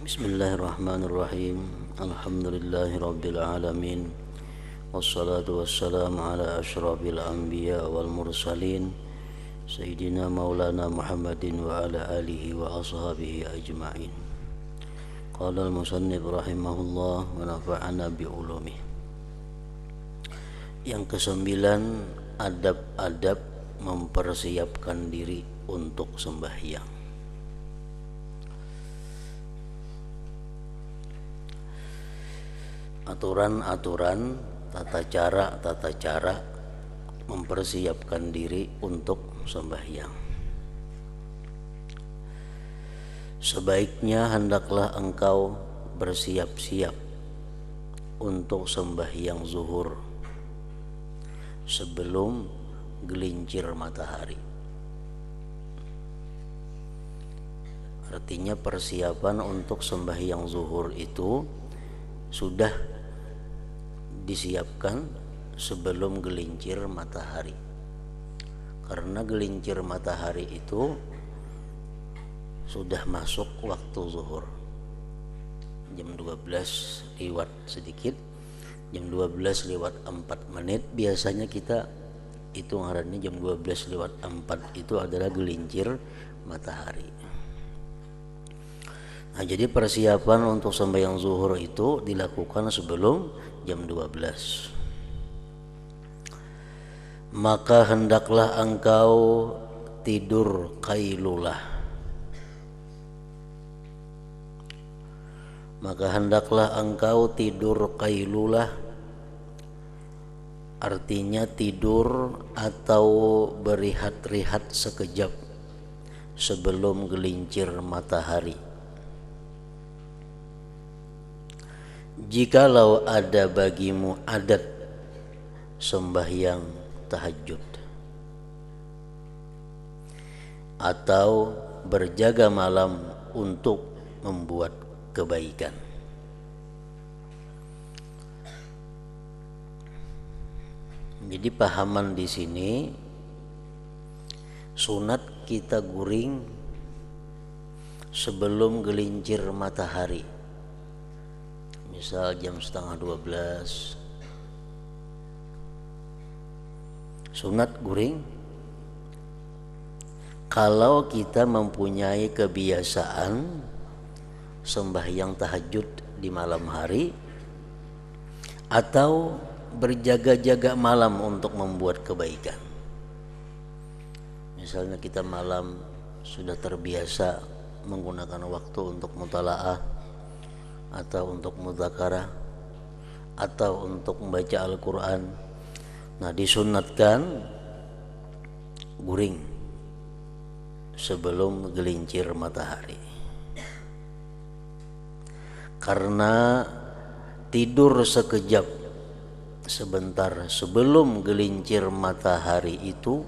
Bismillahirrahmanirrahim. Alhamdulillahirabbil alamin. Wassalatu wassalamu ala asyrafil anbiya wal mursalin Sayyidina Maulana Muhammadin wa ala alihi wa ashabihi ajma'in. Qala al-musannif rahimahullah wa nafa'ana bi ulumih. Yang kesembilan, adab-adab mempersiapkan diri untuk sembahyang. Aturan-aturan, tata cara mempersiapkan diri untuk sembahyang. Sebaiknya hendaklah engkau bersiap-siap untuk sembahyang zuhur sebelum gelincir matahari. Artinya persiapan untuk sembahyang zuhur itu sudah disiapkan sebelum gelincir matahari, karena gelincir matahari itu sudah masuk waktu zuhur. Jam 12 lewat sedikit, jam 12 lewat 4 menit biasanya kita hitung ngarannya. Jam 12 lewat 4 itu adalah gelincir matahari. Nah, jadi persiapan untuk sembahyang zuhur itu dilakukan sebelum jam 12. Maka hendaklah engkau tidur qailulah. Maka hendaklah engkau tidur qailulah, artinya tidur atau berehat-rehat sekejap sebelum gelincir matahari. Jikalau ada bagimu adat sembahyang tahajud atau berjaga malam untuk membuat kebaikan. Jadi pahaman di sini, sunat kita guring sebelum gelincir matahari. Misal jam setengah 12, sunat guring. Kalau kita mempunyai kebiasaan sembahyang tahajud di malam hari atau berjaga-jaga malam untuk membuat kebaikan. Misalnya kita malam sudah terbiasa menggunakan waktu untuk mutalaah atau untuk mudzakarah atau untuk membaca Al-Quran. Nah, disunatkan guring sebelum gelincir matahari, karena tidur sekejap sebentar sebelum gelincir matahari itu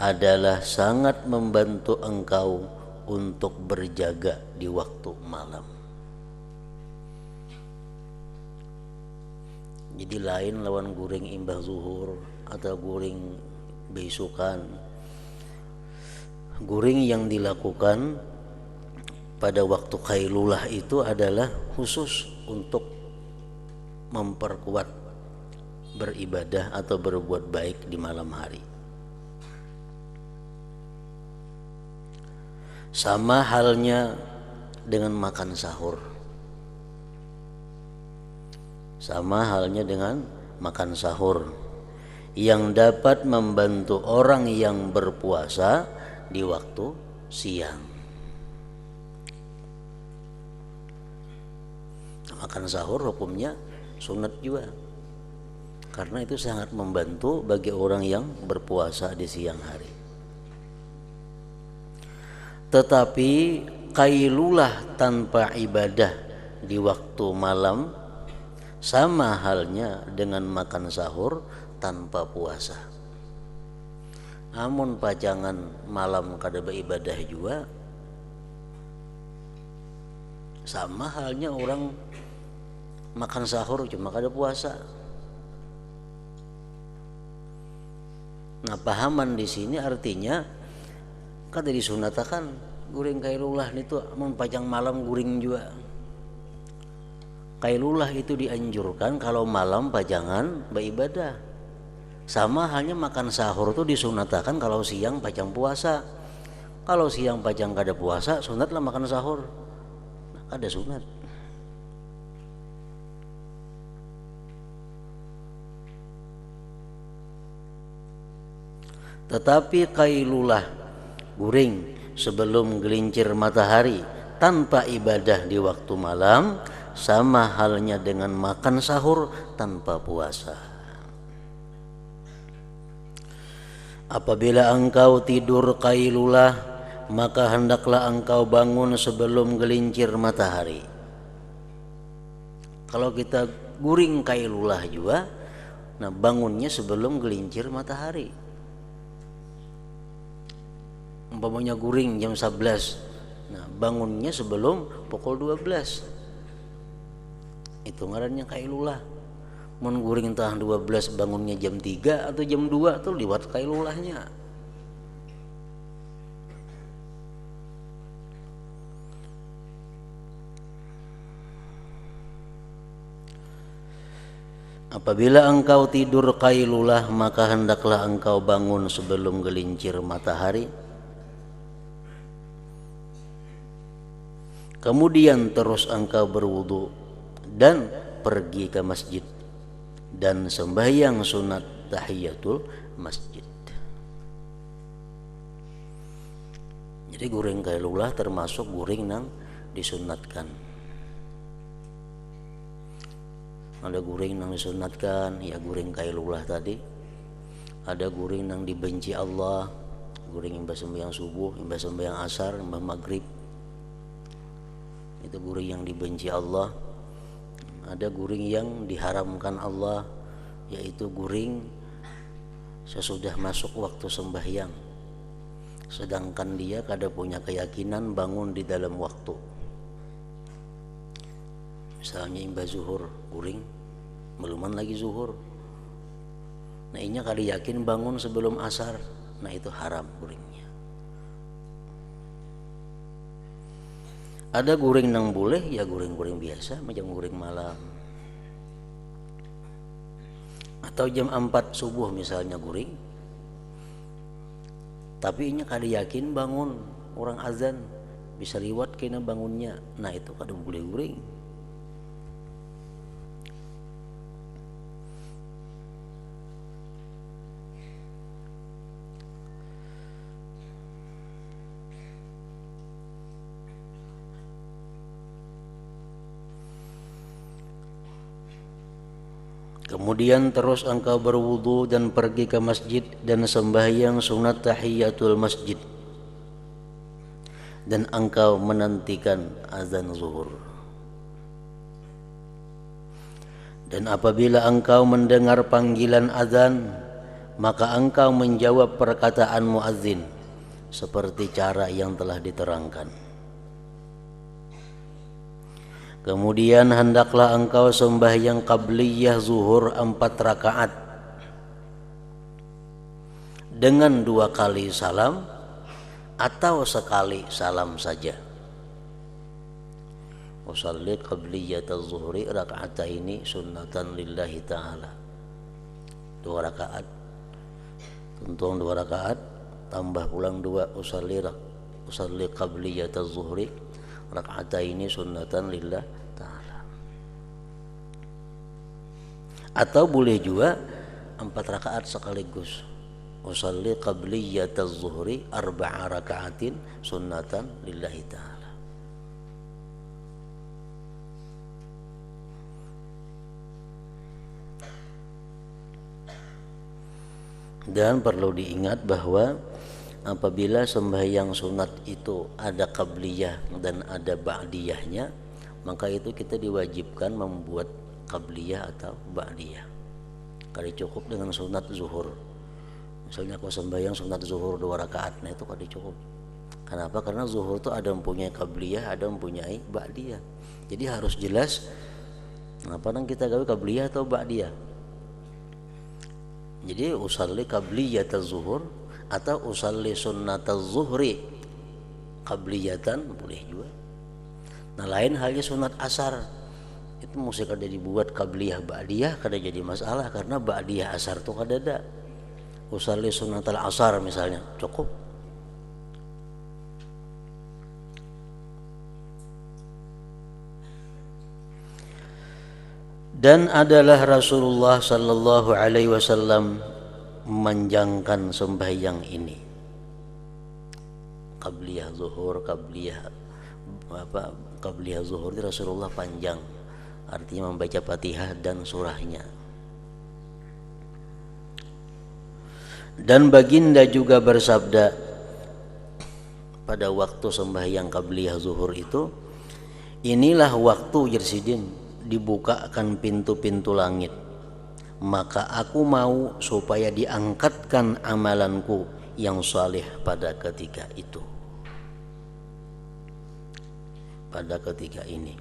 adalah sangat membantu engkau untuk berjaga di waktu malam. Jadi lain lawan guring imbah zuhur atau guring besukan. Guring yang dilakukan pada waktu qailulah itu adalah khusus untuk memperkuat beribadah atau berbuat baik di malam hari. Sama halnya dengan makan sahur. Sama halnya dengan makan sahur yang dapat membantu orang yang berpuasa di waktu siang. Makan sahur hukumnya sunat juga, karena itu sangat membantu bagi orang yang berpuasa di siang hari. Tetapi qailulah tanpa ibadah di waktu malam sama halnya dengan makan sahur tanpa puasa. Amun pajangan malam kada beribadah juga, sama halnya orang makan sahur cuma kada puasa. Nah, pahaman di sini artinya kada disunatakan guring kailulah itu mun pajang malam guring juga. Kailulah itu dianjurkan kalau malam pajangan beribadah. Sama halnya makan sahur itu disunatakan kalau siang pajang puasa. Kalau siang pajang kada puasa, sunatlah makan sahur. Nah, kada sunat. Tetapi kailulah guring sebelum gelincir matahari tanpa ibadah di waktu malam sama halnya dengan makan sahur tanpa puasa. Apabila engkau tidur kailulah, maka hendaklah engkau bangun sebelum gelincir matahari. Kalau kita guring kailulah juga, nah bangunnya sebelum gelincir matahari. Umpamanya guring jam 11, nah bangunnya sebelum pukul 12. Itu ngarannya kailulah. Mun guring tah 12 bangunnya jam 3 atau jam 2 tuh liwat kailulahnya. Apabila engkau tidur kailulah, maka hendaklah engkau bangun sebelum gelincir matahari. Kemudian terus engkau berwudu dan pergi ke masjid dan sembahyang sunat tahiyatul masjid. Jadi guring kailulah termasuk guring nang disunatkan. Ada guring nang disunatkan, ya guring kailulah tadi. Ada guring nang dibenci Allah, guring imbas sembahyang subuh, imbas sembahyang asar, imbas maghrib. Itu guring yang dibenci Allah. Ada guring yang diharamkan Allah, yaitu guring sesudah masuk waktu sembahyang, sedangkan dia kada punya keyakinan bangun di dalam waktu. Misalnya imbas zuhur guring, meluman lagi zuhur, nah inya kada yakin bangun sebelum asar, nah itu haram guringnya. Ada guring nang boleh, ya guring-guring biasa, macam guring malam. Atau jam 4 subuh misalnya guring, tapi inya kada yakin bangun, orang azan bisa liwat kena bangunnya, nah itu kada boleh guring. Kemudian terus engkau berwudu dan pergi ke masjid dan sembahyang sunat tahiyatul masjid, dan engkau menantikan azan zuhur. Dan apabila engkau mendengar panggilan azan, maka engkau menjawab perkataan muazzin seperti cara yang telah diterangkan. Kemudian hendaklah engkau sembahyang qabliyah zuhur 4 rakaat dengan 2 kali salam atau sekali salam saja. Usalli qabliyat az-zuhri raka'ataini sunnatan lillahi ta'ala. 2 rakaat. Tuntung 2 rakaat tambah pulang 2 usalli qabliyat az-zuhri raka'ataini sunnatan lillah ta'ala. Atau boleh juga 4 rakaat sekaligus. Usalli qabliyat az-zuhri 4 raka'atin sunnatan lillahi ta'ala. Dan perlu diingat bahwa apabila sembahyang sunat itu ada qabliyah dan ada ba'diyahnya, maka itu kita diwajibkan membuat qabliyah atau ba'diyah. Kada cukup dengan sunat zuhur. Misalnya kau sembahyang sunat zuhur 2 rakaat, nah itu kada cukup. Kenapa? Karena zuhur itu ada mempunyai qabliyah, ada mempunyai ba'diyah. Jadi harus jelas apa yang kita gawe, qabliyah atau ba'diyah. Jadi usalli qabliyat az-zuhur atau usalli sunnat az-zuhri qabliyatan boleh juga. Nah lain halnya sunat asar itu mesti kada dibuat qabliyah ba'diyah, kada jadi masalah karena ba'diyah asar tuh kada ada. Usalli sunatal asar misalnya cukup. Dan adalah Rasulullah sallallahu alaihi wasallam memanjangkan sembahyang ini. Qabliyah zuhur, qabliyah zuhur itu Rasulullah panjang. Artinya membaca Fatihah dan surahnya. Dan baginda juga bersabda pada waktu sembahyang qabliyah zuhur itu, inilah waktu Jersidin dibukakan pintu-pintu langit, maka aku mau supaya diangkatkan amalanku yang saleh pada ketika itu, pada ketika ini.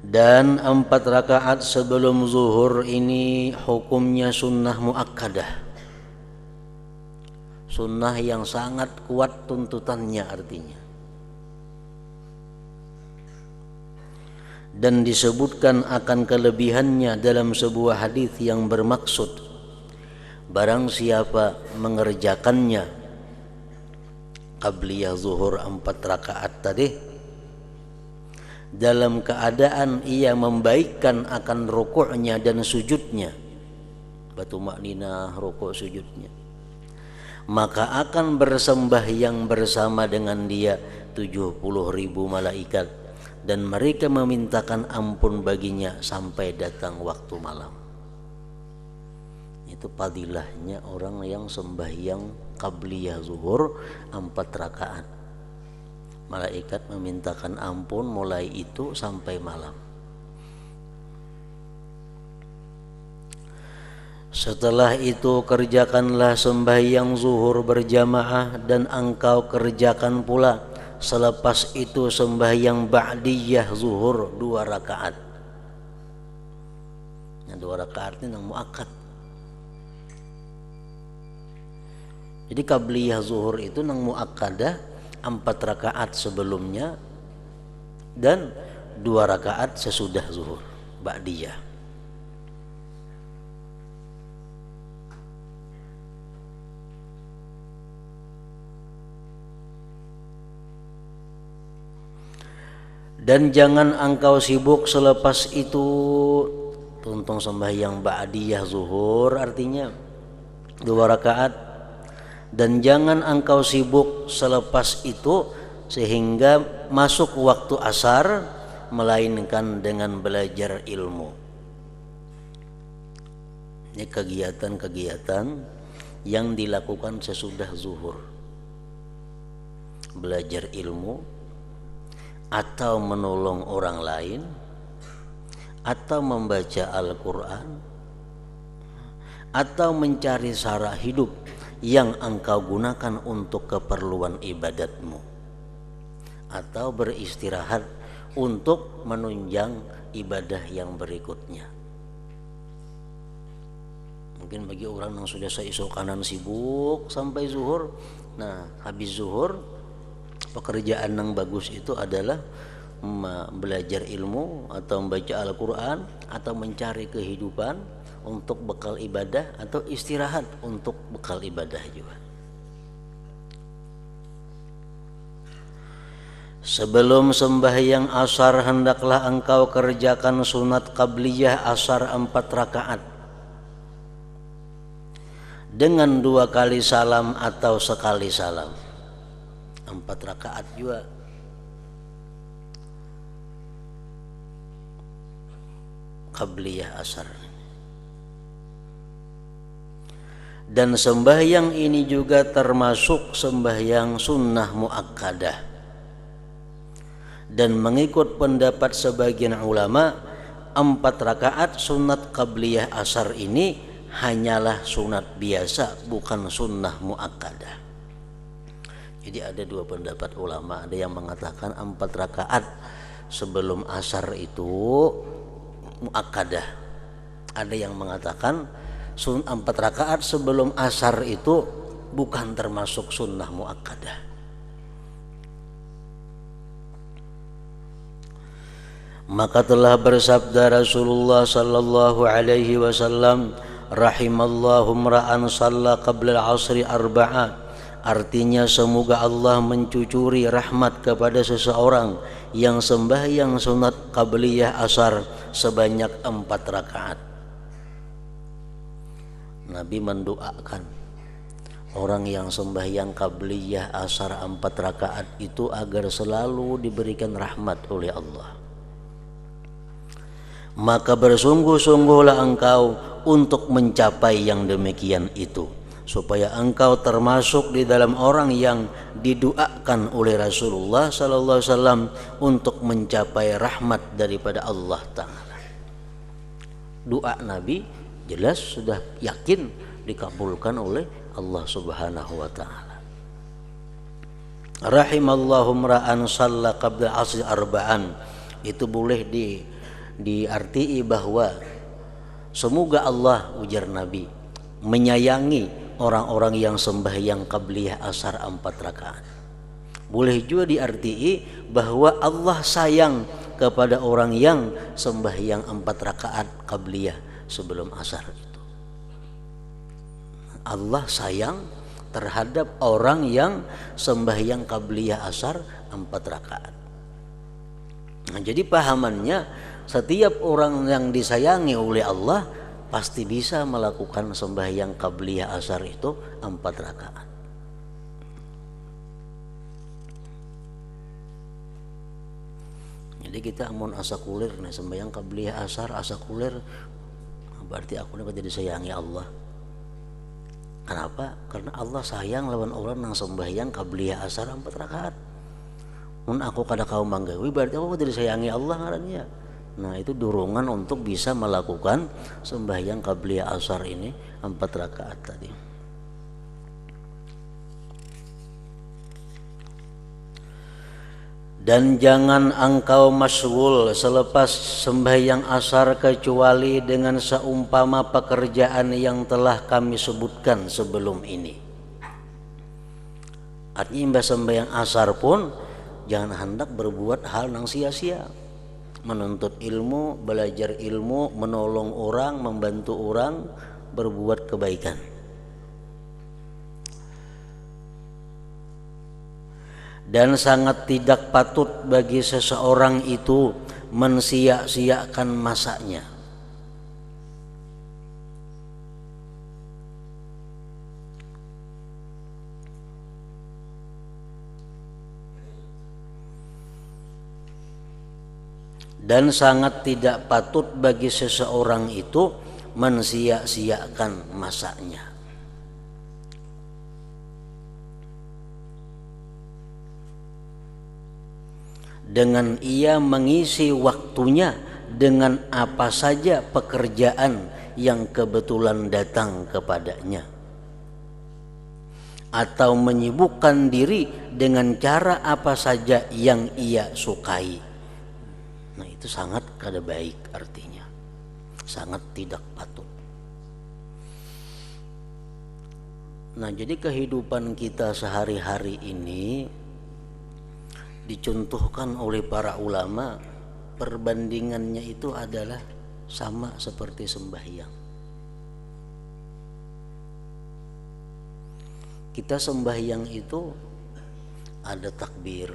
Dan 4 rakaat sebelum zuhur ini hukumnya sunnah muakkadah, sunnah yang sangat kuat tuntutannya artinya. Dan disebutkan akan kelebihannya dalam sebuah hadis yang bermaksud barang siapa mengerjakannya qabliyah zuhur 4 rakaat tadi dalam keadaan ia membaikkan akan rukuknya dan sujudnya, batu makninah rukuk sujudnya, maka akan bersembahyang bersama dengan dia 70.000 malaikat, dan mereka memintakan ampun baginya sampai datang waktu malam. Itu fadilahnya orang yang sembahyang qabliyah zuhur 4 rakaat. Malaikat memintakan ampun mulai itu sampai malam. Setelah itu kerjakanlah sembahyang zuhur berjamaah, dan engkau kerjakan pula selepas itu sembahyang ba'diyah zuhur 2 rakaat. Nah 2 rakaat ini yang muakkad. Jadi qabliyah zuhur itu nang muakkadah 4 rakaat sebelumnya dan 2 rakaat sesudah zuhur ba'diyah. Dan jangan engkau sibuk selepas itu tuntung sembahyang ba'diyah zuhur artinya 2 rakaat. Dan jangan engkau sibuk selepas itu sehingga masuk waktu asar, melainkan dengan belajar ilmu. Ini kegiatan-kegiatan yang dilakukan sesudah zuhur. Belajar ilmu, atau menolong orang lain, atau membaca Al-Quran, atau mencari cara hidup yang engkau gunakan untuk keperluan ibadatmu, atau beristirahat untuk menunjang ibadah yang berikutnya. Mungkin bagi orang yang sudah seisuk kanan sibuk sampai zuhur, nah habis zuhur pekerjaan yang bagus itu adalah belajar ilmu atau membaca Al-Quran atau mencari kehidupan untuk bekal ibadah, atau istirahat untuk bekal ibadah juga. Sebelum sembahyang asar hendaklah engkau kerjakan sunat qabliyah asar 4 rakaat dengan 2 kali salam atau sekali salam. 4 rakaat juga. Qabliyah asar. Dan sembahyang ini juga termasuk sembahyang sunnah muakkadah. Dan mengikut pendapat sebagian ulama, 4 rakaat sunat qabliyah asar ini hanyalah sunat biasa, bukan sunnah muakkadah. Jadi ada 2 pendapat ulama. Ada yang mengatakan 4 rakaat sebelum asar itu muakkadah. Ada yang mengatakan 4 rakaat sebelum asar itu bukan termasuk sunnah muakkadah. Maka telah bersabda Rasulullah sallallahu alaihi wasallam, rahimallahu imra'an shalla qabla al-'asri arba'a. Artinya semoga Allah mencucuri rahmat kepada seseorang yang sembahyang sunat qabliyah asar sebanyak 4 rakaat. Nabi mendoakan orang yang sembahyang qabliyah asar 4 rakaat itu agar selalu diberikan rahmat oleh Allah. Maka bersungguh-sungguhlah engkau untuk mencapai yang demikian itu, supaya engkau termasuk di dalam orang yang didoakan oleh Rasulullah sallallahu alaihi wasallam untuk mencapai rahmat daripada Allah Ta'ala. Doa Nabi jelas sudah yakin dikabulkan oleh Allah Subhanahu wa Ta'ala. Rahimallahu imra'an shalla qabla asri arba'an, itu boleh diartii bahwa semoga Allah, ujar Nabi, menyayangi orang-orang yang sembahyang qabliyah asar 4 rakaat. Boleh juga diartii bahwa Allah sayang kepada orang yang sembahyang 4 rakaat qabliyah sebelum asar itu. Allah sayang terhadap orang yang sembahyang qabliyah asar 4 rakaat. Nah, jadi pahamannya setiap orang yang disayangi oleh Allah pasti bisa melakukan sembahyang qabliyah asar itu 4 rakaat. Jadi kita amun asa kulir nih sembahyang qabliyah asar asa kulir, berarti aku dapat disayangi Allah. Kenapa? Karena Allah sayang lawan orang yang sembahyang qabliyah asar 4 rakaat. Mun aku kada kau manggawi berarti aku disayangi Allah ngarannya. Nah, itu dorongan untuk bisa melakukan sembahyang qabliyah asar ini 4 rakaat tadi. Dan jangan engkau masyghul selepas sembahyang asar kecuali dengan seumpama pekerjaan yang telah kami sebutkan sebelum ini. Artinya mbah sembahyang asar pun jangan hendak berbuat hal yang sia-sia. Menuntut ilmu, belajar ilmu, menolong orang, membantu orang, berbuat kebaikan. Dan sangat tidak patut bagi seseorang itu mensia-siakan masanya. Dan sangat tidak patut bagi seseorang itu mensia-siakan masanya. Dengan ia mengisi waktunya dengan apa saja pekerjaan yang kebetulan datang kepadanya, atau menyibukkan diri dengan cara apa saja yang ia sukai. Nah, itu sangat kada baik, artinya sangat tidak patut. Nah, jadi kehidupan kita sehari-hari ini dicontohkan oleh para ulama, perbandingannya itu adalah sama seperti sembahyang. Kita sembahyang itu ada takbir,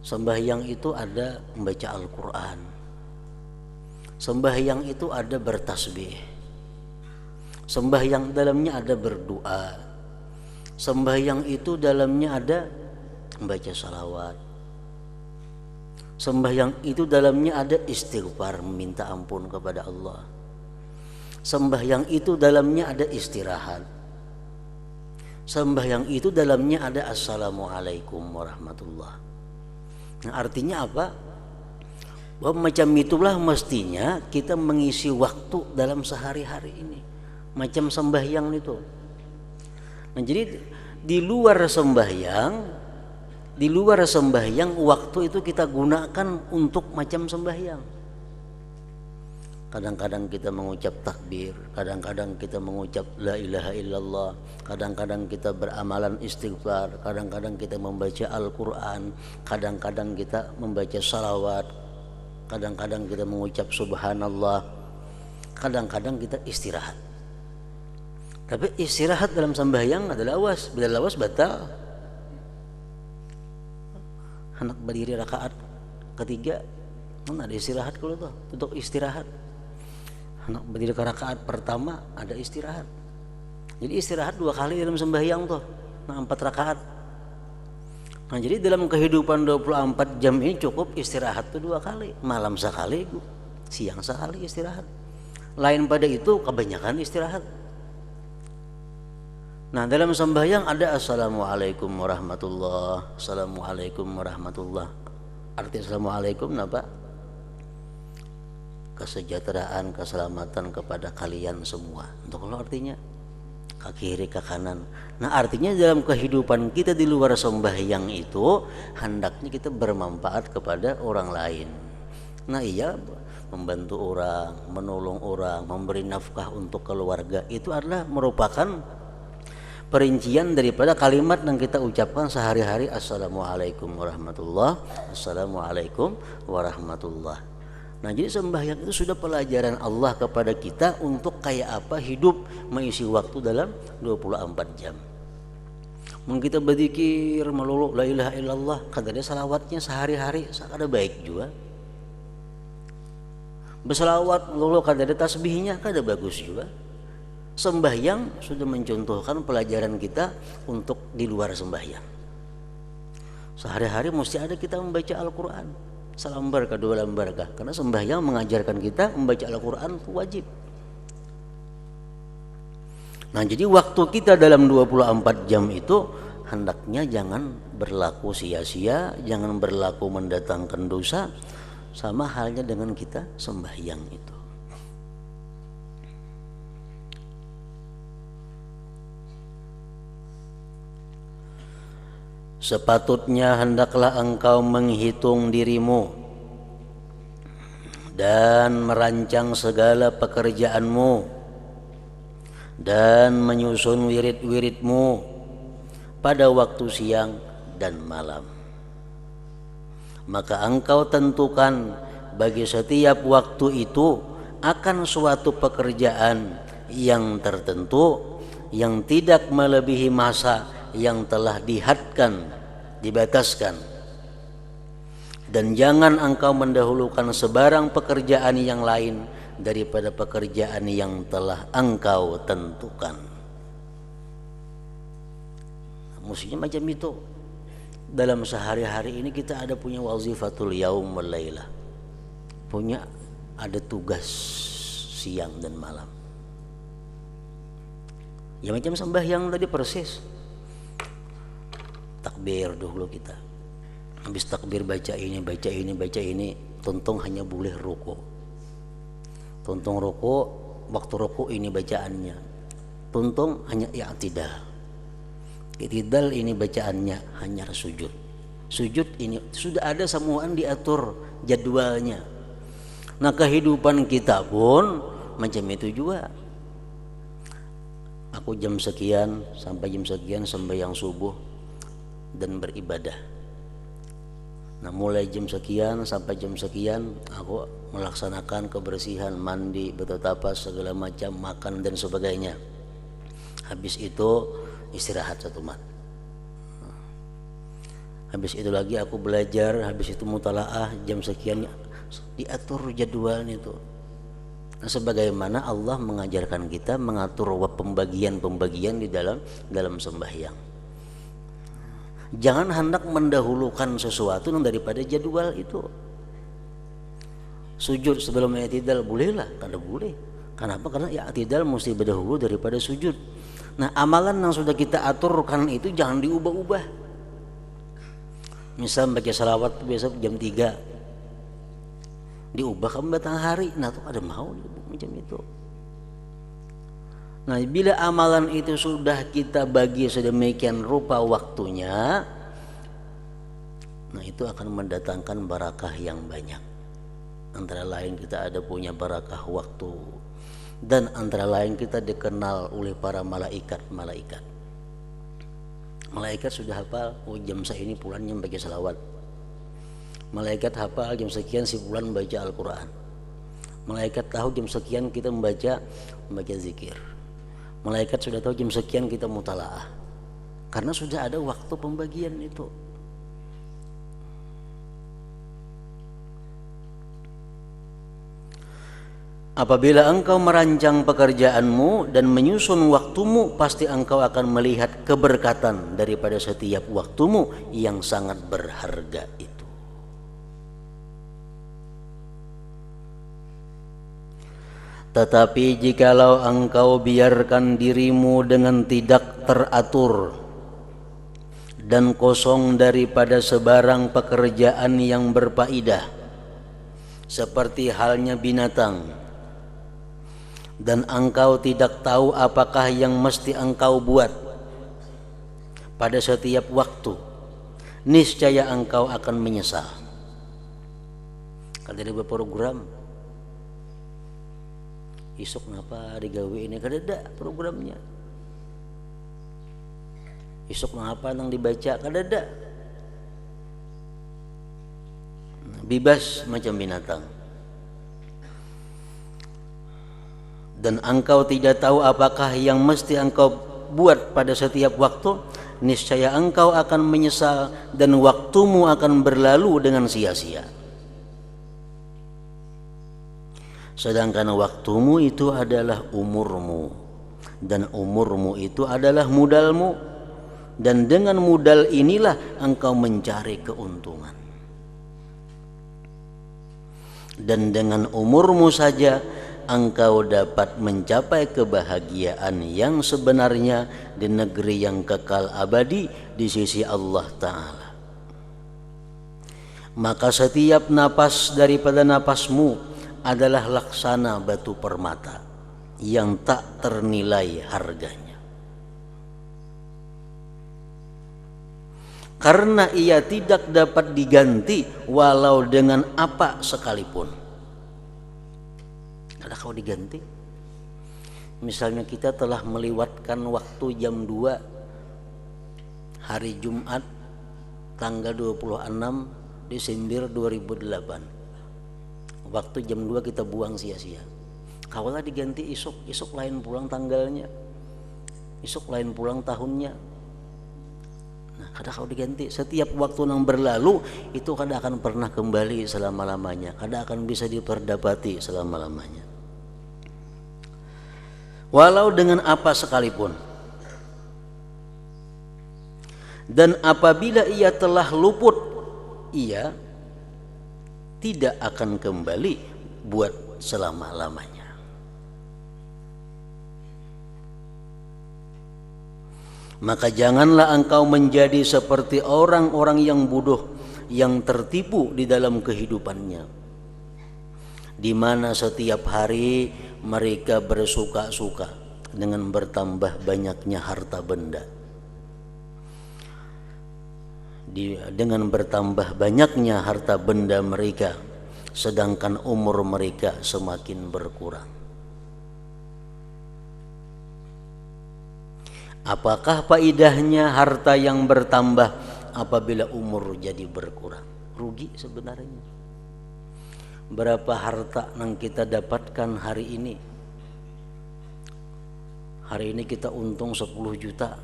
sembahyang itu ada membaca Al-Quran, sembahyang itu ada bertasbih, sembahyang dalamnya ada berdoa, sembahyang itu dalamnya ada membaca salawat, sembahyang itu dalamnya ada istighfar, meminta ampun kepada Allah, sembahyang itu dalamnya ada istirahat, sembahyang itu dalamnya ada assalamualaikum warahmatullah. Nah, artinya apa? Bahwa macam itulah mestinya kita mengisi waktu dalam sehari-hari ini, macam sembahyang itu. Nah, jadi di luar sembahyang waktu itu kita gunakan untuk macam sembahyang. Kadang-kadang kita mengucap takbir, kadang-kadang kita mengucap la ilaha illallah, kadang-kadang kita beramalan istighfar, kadang-kadang kita membaca Al-Quran, kadang-kadang kita membaca salawat, kadang-kadang kita mengucap subhanallah, kadang-kadang kita istirahat. Tapi istirahat dalam sembahyang adalah lawas, bila lawas batal. Hendak berdiri rakaat ketiga, mana ada istirahat kalau tuh, untuk istirahat. Hendak berdiri ke rakaat pertama ada istirahat. Jadi istirahat 2 kali dalam sembahyang tuh, 4 rakaat. Nah jadi dalam kehidupan 24 jam ini cukup istirahat tuh 2 kali, malam sekali, siang sekali istirahat. Lain pada itu kebanyakan istirahat. Nah dalam sembahyang ada assalamualaikum warahmatullah, assalamualaikum warahmatullah. Arti assalamualaikum apa? Kesejahteraan, keselamatan kepada kalian semua. Untuk Allah artinya ke kiri ke kanan. Nah artinya dalam kehidupan kita di luar sembahyang itu hendaknya kita bermanfaat kepada orang lain. Nah iya, membantu orang, menolong orang, memberi nafkah untuk keluarga, itu adalah merupakan perincian daripada kalimat yang kita ucapkan sehari-hari. Assalamualaikum warahmatullah, assalamualaikum warahmatullah. Nah jadi sembahyang itu sudah pelajaran Allah kepada kita untuk kayak apa hidup mengisi waktu dalam 24 jam. Mungkin kita berzikir melulu la ilaha illallah, kadang salawatnya sehari-hari ada baik juga. Bersalawat melulu kadang tasbihnya kada bagus juga. Sembahyang sudah mencontohkan pelajaran kita untuk di luar sembahyang. Sehari-hari mesti ada kita membaca Al-Quran, selembar ke 2 lembar kah, karena sembahyang mengajarkan kita membaca Al-Quran itu wajib. Nah jadi waktu kita dalam 24 jam itu hendaknya jangan berlaku sia-sia, jangan berlaku mendatangkan dosa, sama halnya dengan kita sembahyang itu. Sepatutnya hendaklah engkau menghitung dirimu dan merancang segala pekerjaanmu dan menyusun wirid-wiridmu pada waktu siang dan malam. Maka engkau tentukan bagi setiap waktu itu akan suatu pekerjaan yang tertentu yang tidak melebihi masa yang telah dihadkan, dibataskan. Dan jangan engkau mendahulukan sebarang pekerjaan yang lain daripada pekerjaan yang telah engkau tentukan. Mestinya macam itu. Dalam sehari-hari ini kita ada punya wazifatul yaum wal lailah, punya ada tugas siang dan malam. Ya macam sembahyang tadi persis. Takbir dulu kita, habis takbir baca ini, baca ini, baca ini, tuntung hanya boleh ruku. Tuntung ruku, waktu ruku ini bacaannya. Tuntung hanya i'tidal. I'tidal ini bacaannya hanya sujud. Sujud ini sudah ada semuaan diatur jadwalnya. Nah kehidupan kita pun macam itu juga. Aku jam sekian sampai jam sekian sembahyang subuh dan beribadah. Nah mulai jam sekian sampai jam sekian aku melaksanakan kebersihan, mandi, bertatapas, segala macam, makan dan sebagainya. Habis itu istirahat 1 mat. Habis itu lagi aku belajar, habis itu mutalaah jam sekian, diatur jadwalnya itu. Nah, sebagaimana Allah mengajarkan kita mengatur pembagian-pembagian di dalam sembahyang. Jangan hendak mendahulukan sesuatu daripada jadwal itu. Sujud sebelum i'tidal bolehlah, kada boleh. Kenapa? Karena i'tidal mesti berdahulu daripada sujud. Nah, amalan yang sudah kita aturkan itu jangan diubah-ubah. Misal baca salawat biasa jam 3, diubah ke batang hari, nah itu ada mau macam itu. Nah bila amalan itu sudah kita bagi sedemikian rupa waktunya, nah itu akan mendatangkan barakah yang banyak. antara lain kita ada punya barakah waktu, dan antara lain kita dikenal oleh para malaikat. Malaikat sudah hafal, oh jam ini bulannya baca salawat. Malaikat hafal jam sekian si bulan baca Al-Quran. Malaikat tahu jam sekian kita membaca zikir. Malaikat sudah tahu jam sekian kita mutalaah. Karena sudah ada waktu pembagian itu. Apabila engkau merancang pekerjaanmu dan menyusun waktumu, pasti engkau akan melihat keberkatan daripada setiap waktumu yang sangat berharga itu. Tetapi jikalau engkau biarkan dirimu dengan tidak teratur dan kosong daripada sebarang pekerjaan yang berfaedah, seperti halnya binatang, dan engkau tidak tahu apakah yang mesti engkau buat pada setiap waktu, niscaya engkau akan menyesal. Kalau ada program isuk ngapa digawe ini, kadada programnya. Isuk ngapa nang dibaca, kadada. Bebas macam binatang. Dan engkau tidak tahu apakah yang mesti engkau buat pada setiap waktu, niscaya engkau akan menyesal dan waktumu akan berlalu dengan sia-sia. Sedangkan waktumu itu adalah umurmu, dan umurmu itu adalah modalmu, dan dengan modal inilah engkau mencari keuntungan. Dan dengan umurmu saja engkau dapat mencapai kebahagiaan yang sebenarnya di negeri yang kekal abadi di sisi Allah Ta'ala. Maka setiap napas daripada napasmu adalah laksana batu permata yang tak ternilai harganya, karena ia tidak dapat diganti walau dengan apa sekalipun. Ada kau diganti. Misalnya kita telah melewatkan waktu jam 2 hari Jumat tanggal 26 Desember 2008. Waktu jam 2 kita buang sia-sia. Kaulah diganti isuk lain pulang tanggalnya, isuk lain pulang tahunnya. Nah, kada kau diganti. Setiap waktu yang berlalu itu kada akan pernah kembali selama-lamanya, kada akan bisa diperdapati selama-lamanya, walau dengan apa sekalipun. Dan apabila ia telah luput, ia tidak akan kembali buat selama-lamanya. Maka janganlah engkau menjadi seperti orang-orang yang bodoh, yang tertipu di dalam kehidupannya, di mana setiap hari mereka bersuka-suka dengan bertambah banyaknya harta benda, dengan bertambah banyaknya harta benda mereka, sedangkan umur mereka semakin berkurang. Apakah faedahnya harta yang bertambah apabila umur jadi berkurang? Rugi sebenarnya. Berapa harta yang kita dapatkan hari ini? Hari ini kita untung 10 juta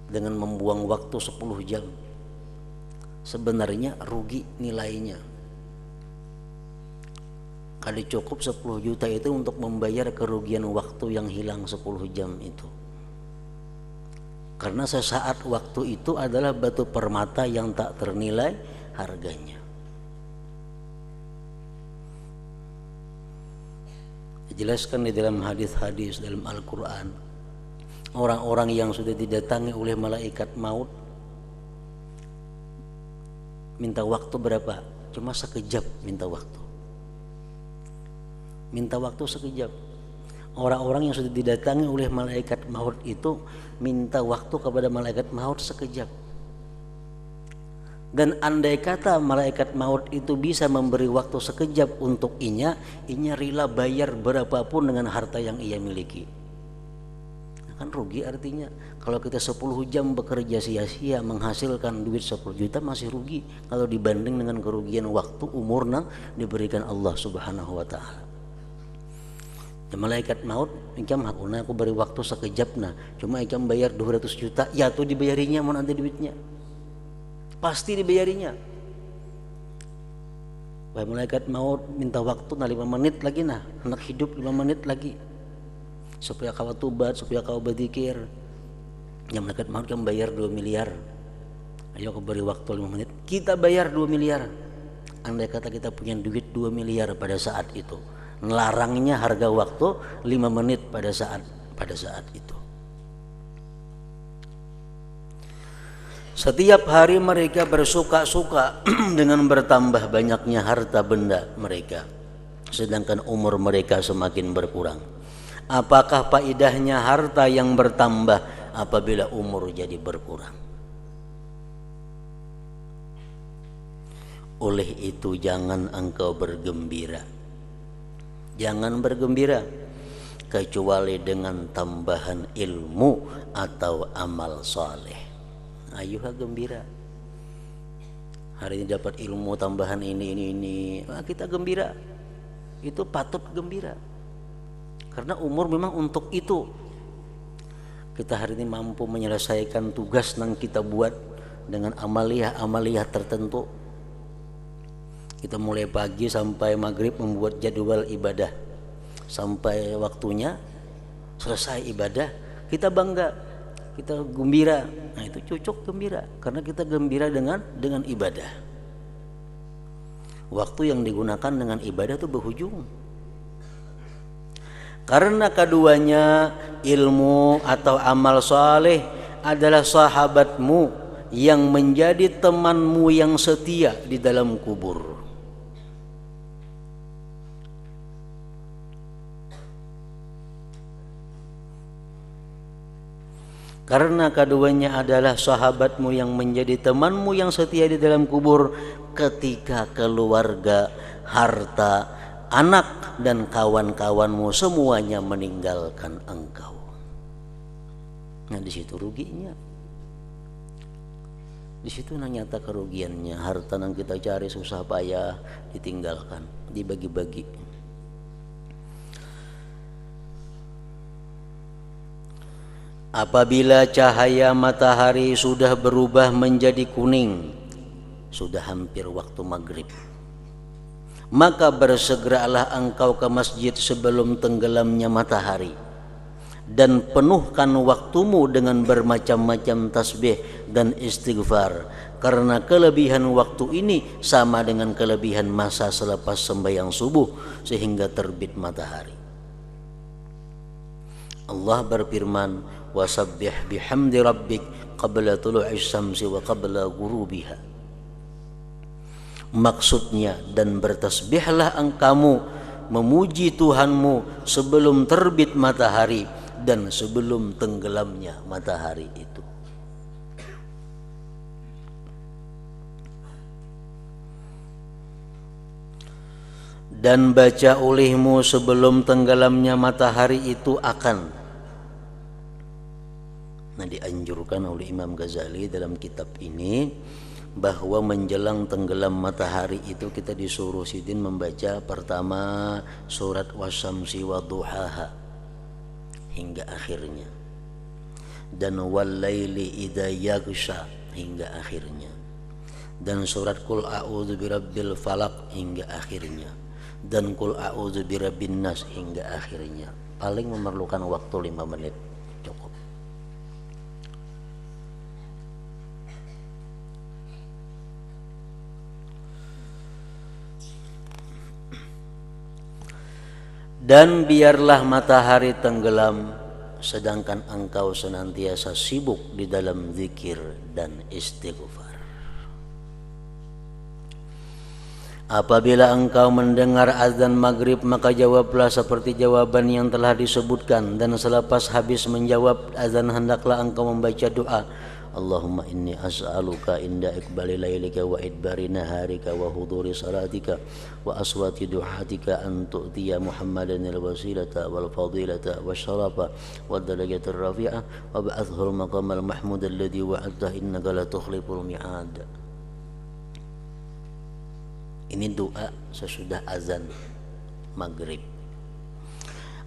dengan membuang waktu 10 jam. Sebenarnya rugi nilainya. Kali cukup 10 juta itu untuk membayar kerugian waktu yang hilang 10 jam itu. Karena sesaat waktu itu adalah batu permata yang tak ternilai harganya. Dijelaskan di dalam hadis-hadis dalam Al-Quran, orang-orang yang sudah didatangi oleh malaikat maut minta waktu berapa? Cuma sekejap minta waktu. Minta waktu sekejap. Orang-orang yang sudah didatangi oleh malaikat maut itu minta waktu kepada malaikat maut sekejap. Dan andai kata malaikat maut itu bisa memberi waktu sekejap untuk inya rela bayar berapapun dengan harta yang ia miliki. Kan rugi artinya. Kalau kita 10 jam bekerja sia-sia menghasilkan duit 10 juta masih rugi kalau dibanding dengan kerugian waktu umur yang diberikan Allah Subhanahu wa taala. Ya, malaikat maut ikam hakuna aku beri waktu sekejap cuma ikam bayar 200 juta ya tuh dibayarinya mau nanti duitnya. Pasti dibayarinya. Wahai malaikat maut minta waktu 5 menit lagi anak hidup 5 menit lagi. Supaya kau tobat, supaya kau berzikir. Yang malaikat maut kan bayar 2 miliar. Ayo aku beri waktu 5 menit. Kita bayar 2 miliar. Andai kata kita punya duit 2 miliar pada saat itu. Larangnya harga waktu 5 menit pada saat itu. Setiap hari mereka bersuka-suka dengan bertambah banyaknya harta benda mereka. Sedangkan umur mereka semakin berkurang. Apakah faedahnya harta yang bertambah apabila umur jadi berkurang? Oleh itu jangan engkau bergembira. Jangan bergembira kecuali dengan tambahan ilmu atau amal saleh. Ayo gembira. Hari ini dapat ilmu tambahan ini. Kita gembira. Itu patut gembira. Karena umur memang untuk itu. Kita hari ini mampu menyelesaikan tugas yang kita buat dengan amaliyah tertentu. Kita mulai pagi sampai maghrib membuat jadwal ibadah. Sampai waktunya selesai ibadah, kita bangga, kita gembira. Nah itu cocok gembira, karena kita gembira dengan ibadah. Waktu yang digunakan dengan ibadah itu berujung. Karena keduanya ilmu atau amal saleh adalah sahabatmu yang menjadi temanmu yang setia di dalam kubur. Karena keduanya adalah sahabatmu yang menjadi temanmu yang setia di dalam kubur ketika keluarga, harta, anak dan kawan-kawanmu semuanya meninggalkan engkau. Nah di situ ruginya. Di situ nyata kerugiannya. Harta yang kita cari susah payah ditinggalkan, dibagi-bagi. Apabila cahaya matahari sudah berubah menjadi kuning, sudah hampir waktu maghrib, maka bersegeralah engkau ke masjid sebelum tenggelamnya matahari dan penuhkan waktumu dengan bermacam-macam tasbih dan istighfar, karena kelebihan waktu ini sama dengan kelebihan masa selepas sembahyang subuh sehingga terbit matahari. Allah berfirman, wasabbih bihamdi rabbik qabla tulu'is syamsi wa qabla ghurubiha. Maksudnya, dan bertasbihlah engkamu memuji Tuhanmu sebelum terbit matahari dan sebelum tenggelamnya matahari itu. Dan baca olehmu sebelum tenggelamnya matahari itu akan. Nah, dianjurkan oleh Imam Ghazali dalam kitab ini bahwa menjelang tenggelam matahari itu kita disuruh sidin membaca pertama surat wasyamsi wadduhaha hingga akhirnya, dan walaili idza yaghsha hingga akhirnya, dan surat qul a'udzu birabbil falaq hingga akhirnya, dan qul a'udzu birabbin nas hingga akhirnya. Paling memerlukan waktu 5 menit cukup. Dan biarlah matahari tenggelam sedangkan engkau senantiasa sibuk di dalam zikir dan istighfar. Apabila engkau mendengar azan maghrib, maka jawablah seperti jawaban yang telah disebutkan, dan selepas habis menjawab azan hendaklah engkau membaca doa, Allahumma inni as'aluka inda iqbali laylika wa idbari naharika wa huduri salatika wa aswati duhatika an tu'tiya Muhammadan al-wasilata wal fadilata wa syarafa wa darajata rafi'ah wa ba'athu al-maqam al-mahmud alladhi wa'adta innaka la tukhliful mi'ad. Ini doa sesudah azan maghrib.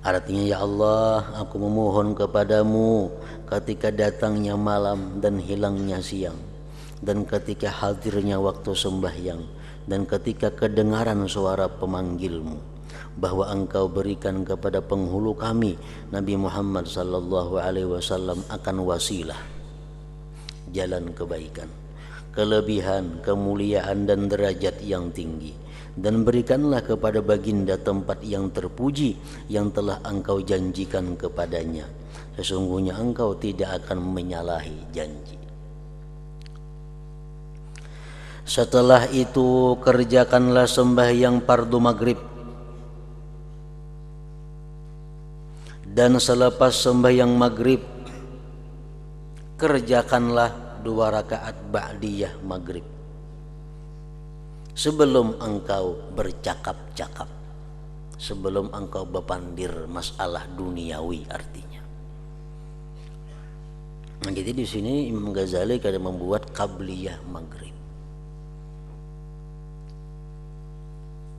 Artinya, ya Allah, aku memohon kepadamu ketika datangnya malam dan hilangnya siang, dan ketika hadirnya waktu sembahyang, dan ketika kedengaran suara pemanggilmu, bahwa engkau berikan kepada penghulu kami Nabi Muhammad sallallahu alaihi wasallam akan wasilah, jalan kebaikan, kelebihan, kemuliaan dan derajat yang tinggi. Dan berikanlah kepada baginda tempat yang terpuji yang telah engkau janjikan kepadanya. Sesungguhnya engkau tidak akan menyalahi janji. Setelah itu kerjakanlah sembahyang fardu maghrib. Dan selepas sembahyang maghrib kerjakanlah 2 rakaat ba'diyah maghrib. Sebelum engkau bercakap-cakap, sebelum engkau berpandir masalah duniawi artinya. Nah, jadi di sini Imam Ghazali kadang membuat qabliyah maghrib.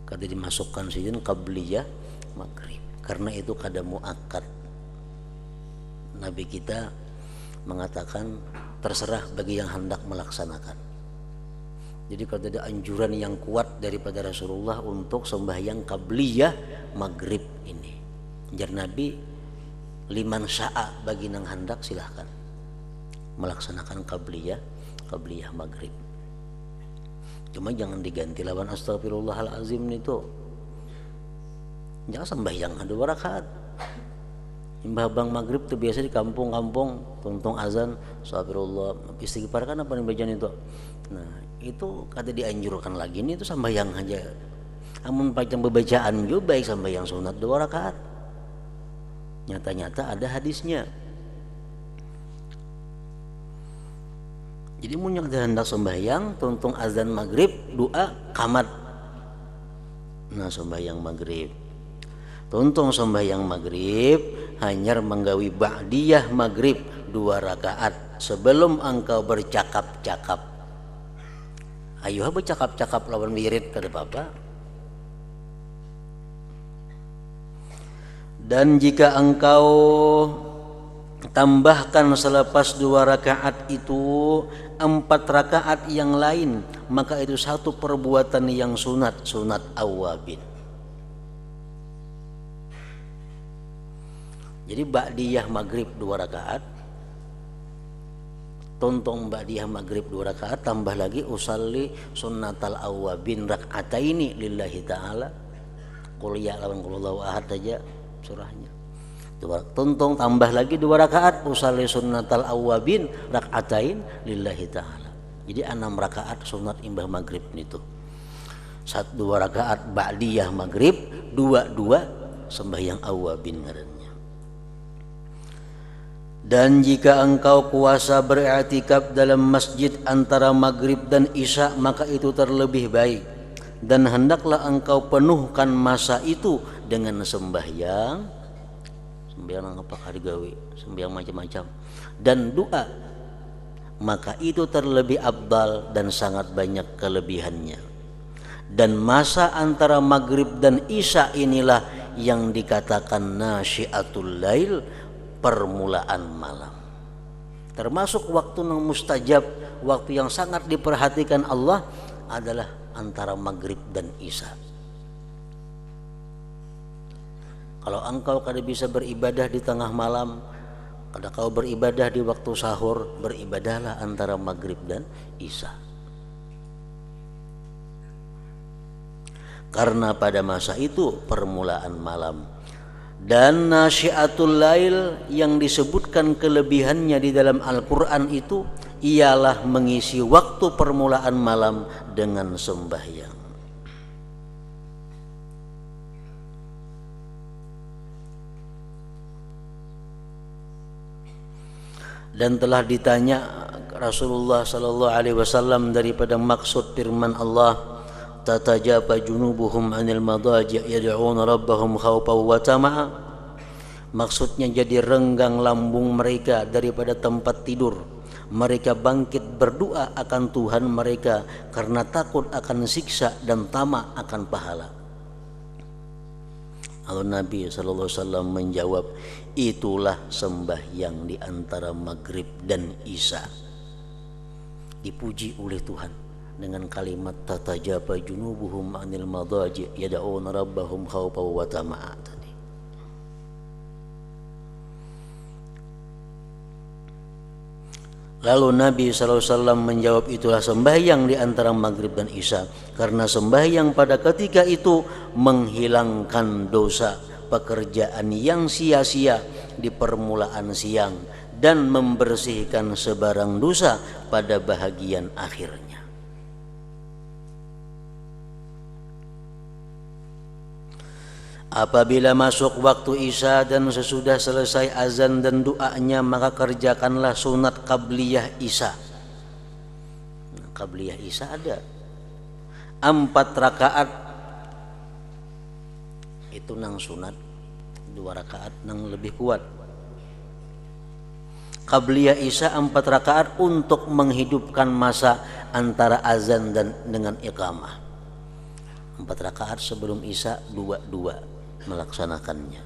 Kata dimasukkan sini qabliyah maghrib. Karena itu kada muakkad. Nabi kita mengatakan terserah bagi yang hendak melaksanakan. Jadi kalau ada anjuran yang kuat daripada Rasulullah untuk sembahyang qabliyah maghrib ini. Jar Nabi, liman sya'a, bagi nang hendak silahkan melaksanakan qabliyah maghrib. Cuma jangan diganti lawan astagfirullahalazim itu. Jangan sembahyang 2 rakaat. Imbah bang maghrib tuh biasa di kampung-kampung tuntung azan, astagfirullah, istighfar kan apa nih bacaan itu. Nah, itu kata dianjurkan lagi ini itu sembahyang aja. Amun panjang bacaan juga baik sembahyang sunat 2 rakaat. Nyata-nyata ada hadisnya. Jadi mun yang hendak sembahyang tuntung azan maghrib doa qamat. Nah, sembahyang maghrib. Tuntung sembahyang maghrib hanya menggawi ba'diyah maghrib 2 rakaat sebelum engkau bercakap-cakap. Ayo bercakap-cakap lawan wirid kada apa-apa. Dan jika engkau tambahkan selepas 2 rakaat itu 4 rakaat yang lain, maka itu satu perbuatan yang sunat awabin. Jadi ba'diyah maghrib 2 rakaat, tontong ba'diyah maghrib 2 rakaat, tambah lagi usalli sunnatal awabin rak'ataini lillahi ta'ala, qul ya lawan qul Allahu ahad aja surahnya. Tontong tambah lagi 2 rakaat usalli sunnatal awabin rak'atain lillahi ta'ala. Jadi 6 rakaat sunat imbah maghrib itu. 2 rakaat ba'diyah maghrib, 2 sembahyang awabin ngarannya. Dan jika engkau kuasa beriktikaf dalam masjid antara maghrib dan isya, maka itu terlebih baik. Dan hendaklah engkau penuhkan masa itu dengan sembahyang apa kadigawi, sembahyang macam-macam dan doa, maka itu terlebih afdal dan sangat banyak kelebihannya. Dan masa antara maghrib dan isya inilah yang dikatakan nasyiatul lail, permulaan malam. Termasuk waktu yang mustajab, waktu yang sangat diperhatikan Allah adalah antara maghrib dan isya. Kalau engkau kada bisa beribadah di tengah malam, kada kau beribadah di waktu sahur, beribadahlah antara maghrib dan isya. Karena pada masa itu permulaan malam. Dan nasyiatul lail yang disebutkan kelebihannya di dalam Al-Quran itu ialah mengisi waktu permulaan malam dengan sembahyang. Dan telah ditanya Rasulullah sallallahu alaihi wasallam daripada maksud firman Allah, tatajafa junubuhum 'anil madaji' yad'una rabbahum khaufan wa tama'a. Maksudnya jadi renggang lambung mereka daripada tempat tidur. Mereka bangkit berdoa akan Tuhan mereka karena takut akan siksa dan tamak akan pahala. Lalu Nabi SAW menjawab, itulah sembahyang di antara maghrib dan isya. Dipuji oleh Tuhan dengan kalimat tatajafa junubuhum 'anil madaji' yad'una rabbahum khaufan wa tama'a tadi. Lalu Nabi SAW menjawab, itulah sembahyang di antara maghrib dan isya, karena sembahyang pada ketika itu menghilangkan dosa pekerjaan yang sia-sia di permulaan siang dan membersihkan sebarang dosa pada bahagian akhirnya. Apabila masuk waktu isya dan sesudah selesai azan dan doanya, maka kerjakanlah sunat qabliyah isya. Qabliyah isya ada 4 rakaat, itu nang sunat, 2 rakaat nang lebih kuat. Qabliyah isya 4 rakaat untuk menghidupkan masa antara azan dan dengan iqamah. 4 rakaat sebelum isya, 2 melaksanakannya.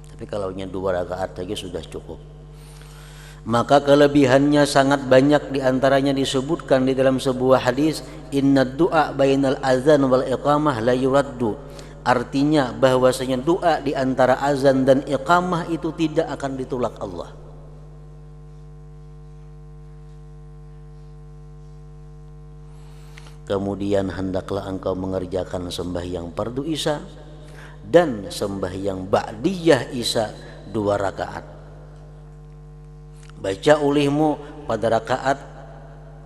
Tapi kalau 2 rakaat saja sudah cukup. Maka kelebihannya sangat banyak, diantaranya disebutkan di dalam sebuah hadis, inna du'a bainal azan wal iqamah la yuraddu. Artinya bahwasanya doa di antara azan dan iqamah itu tidak akan ditolak Allah. Kemudian hendaklah engkau mengerjakan sembahyang fardu isya dan sembahyang ba'diyah isya 2 rakaat. Baca olehmu pada rakaat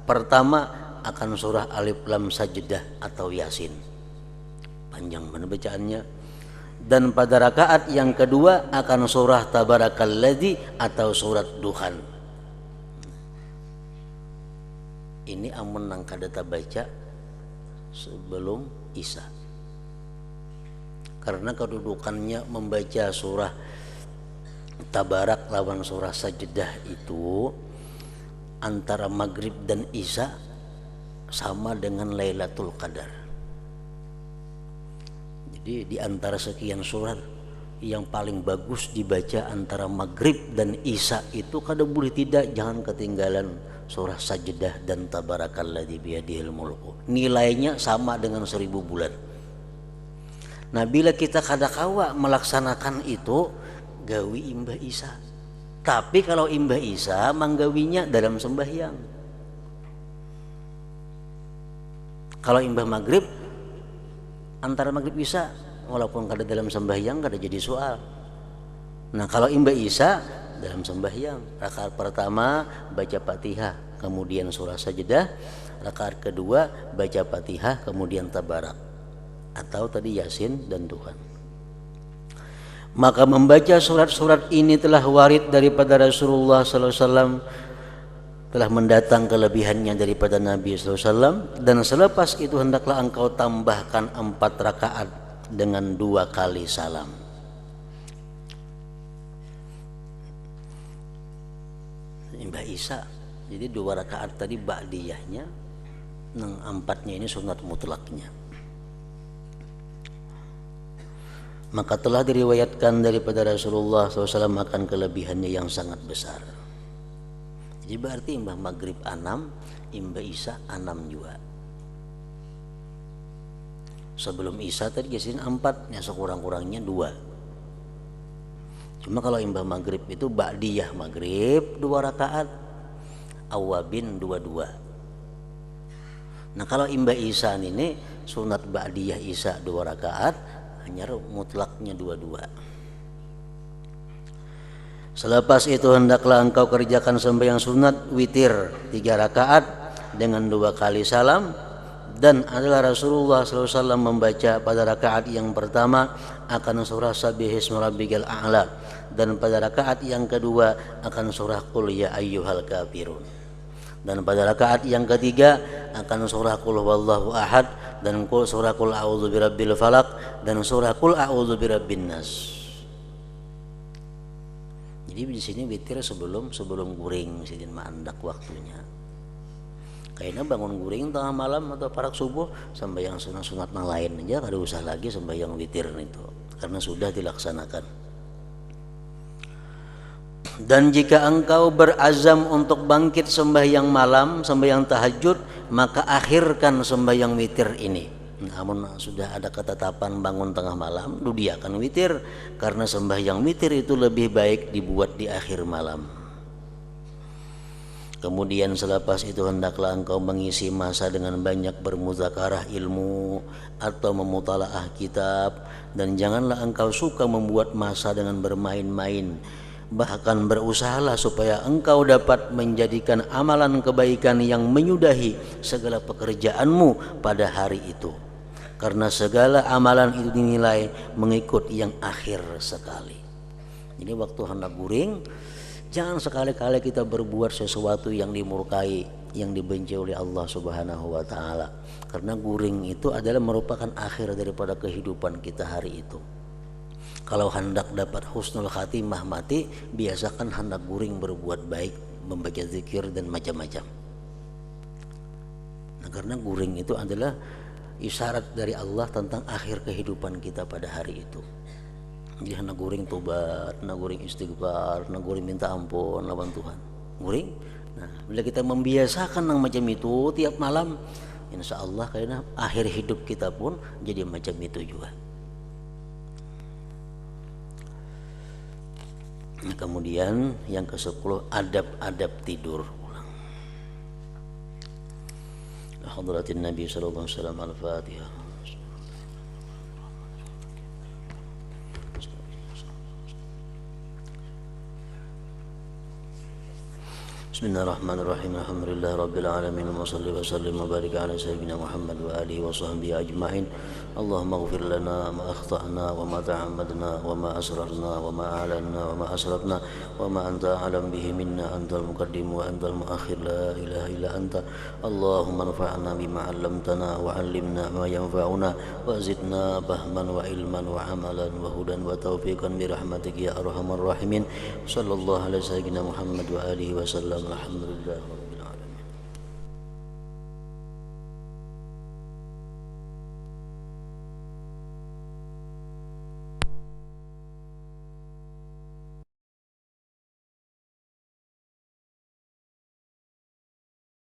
pertama akan surah Alif Lam Sajdah atau Yasin, panjang mana bacaannya. Dan pada rakaat yang kedua akan surah Tabarakalladzi atau surat Duhan. Ini amun nang kadata baca sebelum isya, karena kedudukannya membaca surah Tabarak lawan surah Sajdah itu antara maghrib dan isya sama dengan Lailatul Qadar. Jadi di antara sekian surat yang paling bagus dibaca antara maghrib dan isya itu kada boleh tidak, jangan ketinggalan surah Sajdah dan Tabarakalladzi biyadihil mulku. Nilainya sama dengan 1000 bulan. Nah, bila kita kada kawa melaksanakan itu, gawi imbah isya. Tapi kalau imbah isya manggawinya dalam sembahyang. Kalau imbah maghrib antara maghrib isya, walaupun kada dalam sembahyang kada jadi soal. Nah, kalau imbah isya dalam sembahyang, rakaat pertama baca Fatihah kemudian surah Sajdah, rakaat kedua baca Fatihah kemudian Tabarak atau tadi Yasin dan Tuhan. Maka membaca surat-surat ini telah warid daripada Rasulullah SAW, telah mendatang kelebihannya daripada Nabi SAW. Dan selepas itu hendaklah engkau tambahkan 4 rakaat dengan 2 kali salam. Imbah isya, jadi 2 rakaat tadi ba'diyahnya, yang 4-nya ini sunat mutlaknya. Maka telah diriwayatkan daripada Rasulullah SAW akan kelebihannya yang sangat besar. Jadi berarti imbah maghrib 6, imbah isya 6 juga. Sebelum isya tadi biasanya 4, yang sekurang-kurangnya 2. Cuma kalau imbah maghrib itu ba'diyah maghrib 2 rakaat, awabin 2. Nah, kalau imbah isya ini sunat ba'diyah isya 2 rakaat, hanya mutlaknya 2. Selepas itu hendaklah engkau kerjakan sembahyang sunat witir 3 rakaat dengan 2 kali salam. Dan adalah Rasulullah SAW membaca pada rakaat yang pertama akan surah Sabbihisma Rabbikal A'la, dan pada rakaat yang kedua akan surah Qul Ya Ayyuhal Kafirun. Dan pada rakaat yang ketiga akan surah Qul huwallahu ahad dan surah Qul a'udzu birabbil falaq dan surah Qul a'udzu birabbin nas. Jadi di sini witir sebelum guring sidin mandak waktunya. Kayaknya bangun guring tengah malam atau parak subuh sembahyang sunat-sunat yang lain aja, kada usah lagi sembahyang witir itu karena sudah dilaksanakan. Dan jika engkau berazam untuk bangkit sembahyang malam, sembahyang tahajud, maka akhirkan sembahyang witir ini. Namun sudah ada ketetapan bangun tengah malam, dudiakan witir karena sembahyang witir itu lebih baik dibuat di akhir malam. Kemudian selepas itu hendaklah engkau mengisi masa dengan banyak bermuzakarah ilmu atau memutalaah kitab, dan janganlah engkau suka membuat masa dengan bermain-main. Bahkan berusahalah supaya engkau dapat menjadikan amalan kebaikan yang menyudahi segala pekerjaanmu pada hari itu, karena segala amalan itu dinilai mengikut yang akhir sekali. Jadi waktu hendak guring, jangan sekali-kali kita berbuat sesuatu yang dimurkai, yang dibenci oleh Allah Subhanahu wa taala, karena guring itu adalah merupakan akhir daripada kehidupan kita hari itu. Kalau hendak dapat husnul khatimah mati, biasakan hendak guring berbuat baik, membaca zikir dan macam-macam. Nah, karena guring itu adalah isyarat dari Allah tentang akhir kehidupan kita pada hari itu. Jadi hendak guring tobat, hendak guring istighfar, hendak guring minta ampun lawan Tuhan. Guring. Nah, bila kita membiasakan yang macam itu tiap malam, insya Allah kayaknya akhir hidup kita pun jadi macam itu juga. Nah, kemudian yang ke-10 adab-adab tidur. Hadratin Nabi sallallahu alaihi wasallam al-Fatihah. Bismillahirrahmanirrahim. Alhamdulillah rabbil alamin wa salli wa sallim wa barik ala sayyidina Muhammad wa alihi wa sahbihi ajma'in. Allahumma ighfir lana ma akhta'na wa ma ta'ammadna wa ma asrarna wa ma a'lanna wa ma asrafna wa ma anta a'lam bihi minna, antal muqaddim wa antal muakhir, la ilaha illa anta. Allahumma anfa'na bima 'allamtana wa 'allimna ma yanfa'una wa zidna fahman wa ilman wa amalan wa hudan wa taufiqan bi rahmatika ya arhamar rahimin. Sallallahu alaihi sayyidina Muhammad wa alihi wa sallam. Alhamdulillah.